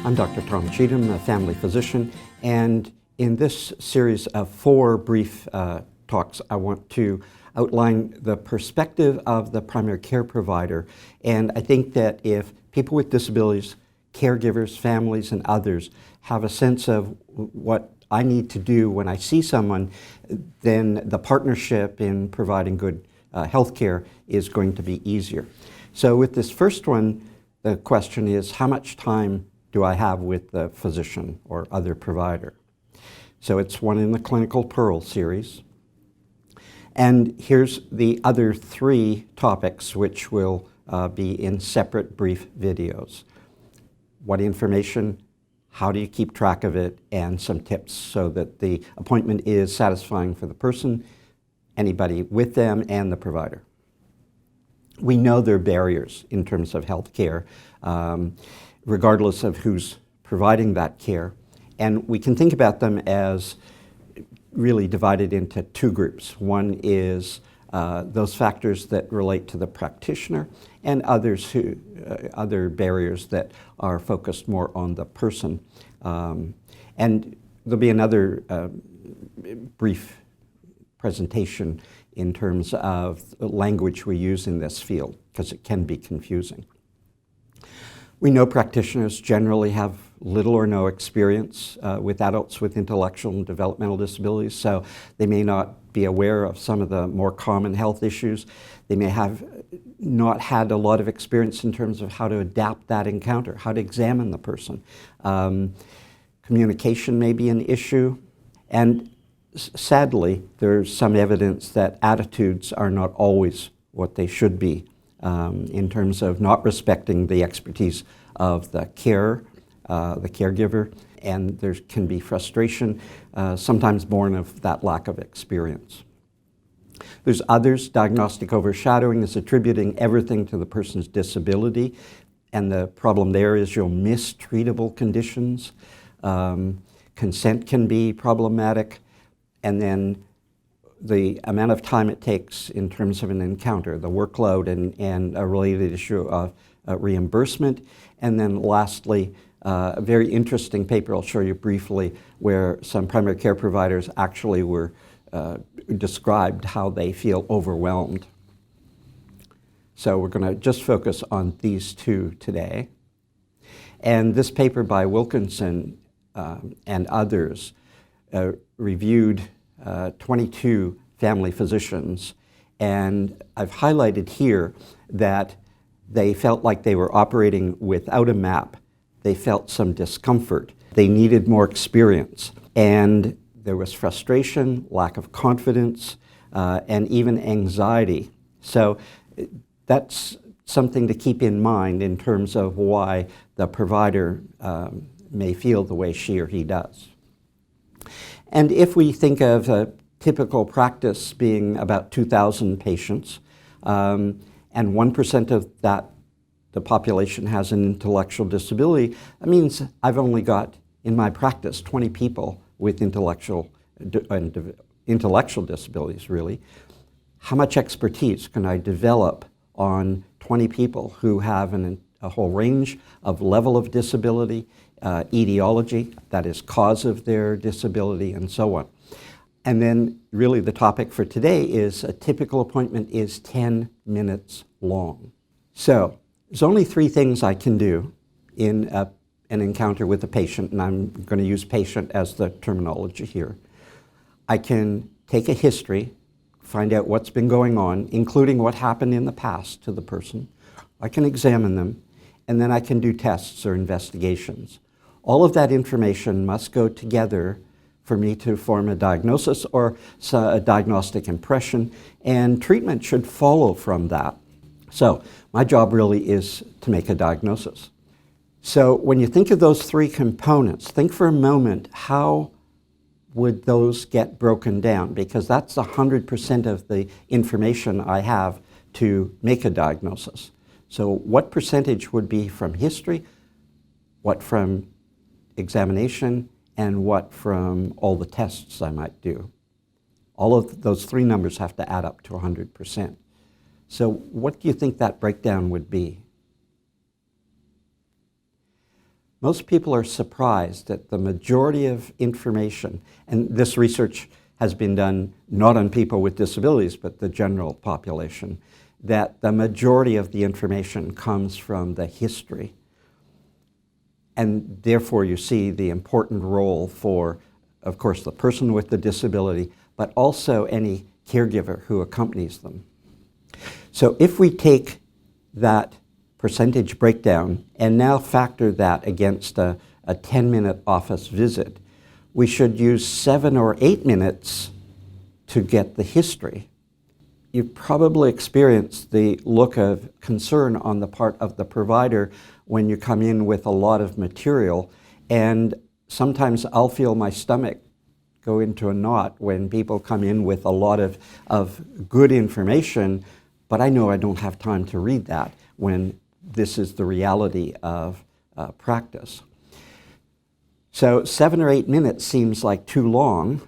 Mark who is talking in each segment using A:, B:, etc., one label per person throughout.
A: I'm Dr. Tom Cheatham, a family physician, and in this series of 4 brief talks, I want to outline the perspective of the primary care provider. And I think that if people with disabilities, caregivers, families, and others have a sense of what I need to do when I see someone, then the partnership in providing good health care is going to be easier. So with this first one, the question is, how much time do I have with the physician or other provider? So it's one in the Clinical Pearl series. And here's the other 3 topics which will be in separate brief videos. What information, how do you keep track of it, and some tips so that the appointment is satisfying for the person, anybody with them, and the provider. We know there are barriers in terms of health care, regardless of who's providing that care. And we can think about them as really divided into 2 groups. One is those factors that relate to the practitioner, and others other barriers that are focused more on the person. And there'll be another brief presentation in terms of the language we use in this field, because it can be confusing. We know practitioners generally have little or no experience with adults with intellectual and developmental disabilities, so they may not be aware of some of the more common health issues. They may have not had a lot of experience in terms of how to adapt that encounter, how to examine the person. Communication may be an issue, and sadly, there's some evidence that attitudes are not always what they should be in terms of not respecting the expertise of the caregiver, and there can be frustration, sometimes born of that lack of experience. There's others. Diagnostic overshadowing is attributing everything to the person's disability, and the problem there is you'll miss treatable conditions. Consent can be problematic, and then the amount of time it takes in terms of an encounter, the workload and a related issue of reimbursement. And then lastly, a very interesting paper I'll show you briefly where some primary care providers actually were described how they feel overwhelmed. So we're going to just focus on these 2 today. And this paper by Wilkinson and others reviewed 22 family physicians, and I've highlighted here that they felt like they were operating without a map. They felt some discomfort. They needed more experience, and there was frustration, lack of confidence, and even anxiety. So that's something to keep in mind in terms of why the provider may feel the way she or he does. And if we think of a typical practice being about 2,000 patients, and 1% of the population has an intellectual disability, that means I've only got, in my practice, 20 people with intellectual disabilities, really. How much expertise can I develop on 20 people who have a whole range of level of disability, etiology, that is cause of their disability, and so on. And then really the topic for today is a typical appointment is 10 minutes long. So there's only 3 things I can do in an encounter with a patient, and I'm going to use patient as the terminology here. I can take a history, find out what's been going on, including what happened in the past to the person. I can examine them, and then I can do tests or investigations. All of that information must go together for me to form a diagnosis or a diagnostic impression, and treatment should follow from that. So my job really is to make a diagnosis. So when you think of those 3 components, think for a moment, how would those get broken down? Because that's 100% of the information I have to make a diagnosis. So what percentage would be from history, what from examination, and what from all the tests I might do? All of those 3 numbers have to add up to 100%. So what do you think that breakdown would be? most people are surprised that the majority of information, and this research has been done not on people with disabilities, but the general population, that the majority of the information comes from the history. And therefore you see the important role for, of course, the person with the disability, but also any caregiver who accompanies them. So if we take that percentage breakdown and now factor that against a 10-minute office visit, we should use 7 or 8 minutes to get the history. You've probably experienced the look of concern on the part of the provider when you come in with a lot of material, and sometimes I'll feel my stomach go into a knot when people come in with a lot of good information, but I know I don't have time to read that when this is the reality of practice. So 7 or 8 minutes seems like too long.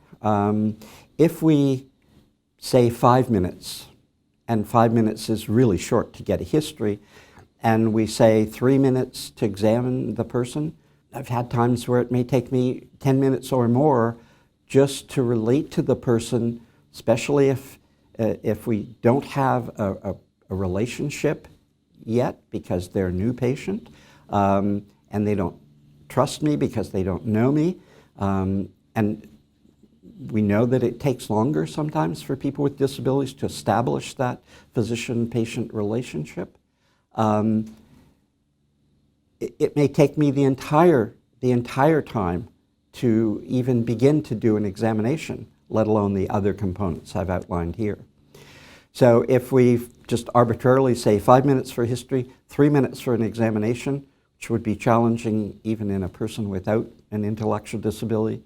A: If we say 5 minutes, and 5 minutes is really short to get a history, and we say 3 minutes to examine the person, I've had times where it may take me 10 minutes or more just to relate to the person, especially if we don't have a relationship yet because they're a new patient, and they don't trust me because they don't know me. And we know that it takes longer sometimes for people with disabilities to establish that physician-patient relationship. It may take me the entire time to even begin to do an examination, let alone the other components I've outlined here. So if we just arbitrarily say 5 minutes for history, 3 minutes for an examination, which would be challenging even in a person without an intellectual disability,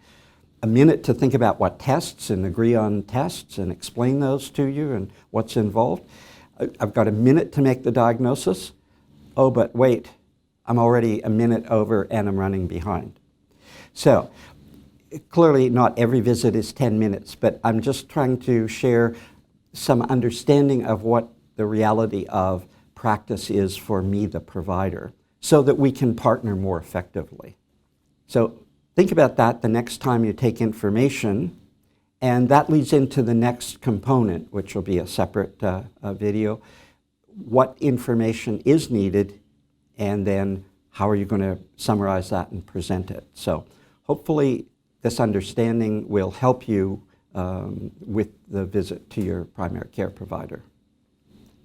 A: a minute to think about what tests and agree on tests and explain those to you and what's involved. I've got a minute to make the diagnosis. Oh, but wait, I'm already a minute over and I'm running behind. So clearly not every visit is 10 minutes, but I'm just trying to share some understanding of what the reality of practice is for me, the provider, so that we can partner more effectively. So think about that the next time you take information, and that leads into the next component, which will be a separate video. What information is needed, and then how are you going to summarize that and present it? So hopefully this understanding will help you with the visit to your primary care provider.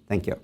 A: Thank you.